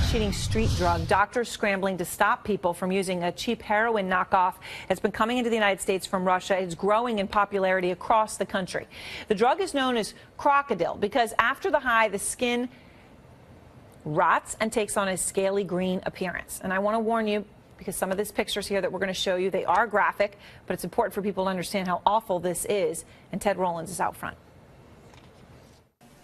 flesh-eating street drug. Doctors scrambling to stop people from using a cheap heroin knockoff. It's been coming into the United States from Russia. It's growing in popularity across the country. The drug is known as Krokodil because after the high, the skin rots and takes on a scaly green appearance. And I want to warn you, because some of these pictures here that we're going to show you, they are graphic, but it's important for people to understand how awful this is. And Ted Rollins is out front.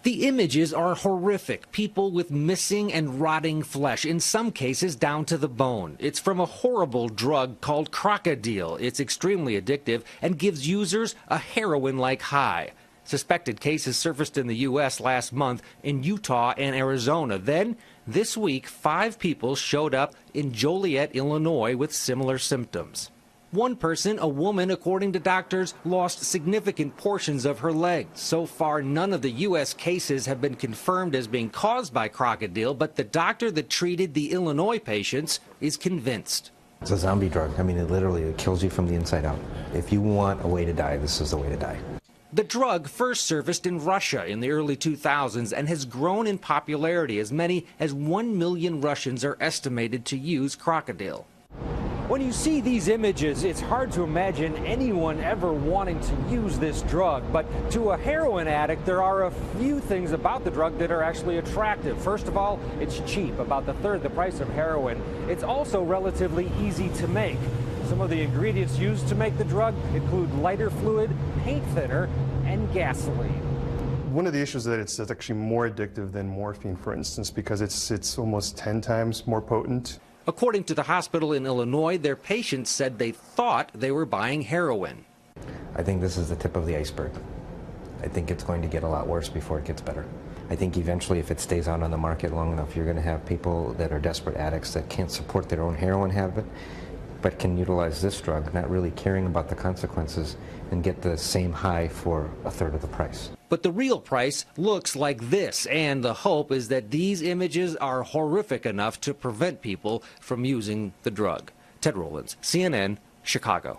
The images are horrific. People with missing and rotting flesh, in some cases down to the bone. It's from a horrible drug called Krokodil. It's extremely addictive and gives users a heroin-like high. Suspected cases surfaced in the U.S. last month in Utah and Arizona. Then, this week, 5 people showed up in Joliet, Illinois with similar symptoms. One person, a woman, according to doctors, lost significant portions of her legs. So far, none of the U.S. cases have been confirmed as being caused by Krokodil, but the doctor that treated the Illinois patients is convinced. It's a zombie drug. I mean, it kills you from the inside out. If you want a way to die, this is the way to die. The drug first surfaced in Russia in the early 2000s and has grown in popularity. As many as 1 million Russians are estimated to use Krokodil. When you see these images, it's hard to imagine anyone ever wanting to use this drug. But to a heroin addict, there are a few things about the drug that are actually attractive. First of all, it's cheap, about the third the price of heroin. It's also relatively easy to make. Some of the ingredients used to make the drug include lighter fluid, paint thinner, and gasoline. One of the issues is that it's actually more addictive than morphine, for instance, because it's almost 10 times more potent. According to the hospital in Illinois, their patients said they thought they were buying heroin. I think this is the tip of the iceberg. I think it's going to get a lot worse before it gets better. I think eventually, if it stays out on the market long enough, you're going to have people that are desperate addicts that can't support their own heroin habit, but can utilize this drug, not really caring about the consequences, and get the same high for a third of the price. But the real price looks like this, and the hope is that these images are horrific enough to prevent people from using the drug. Ted Rollins, CNN, Chicago.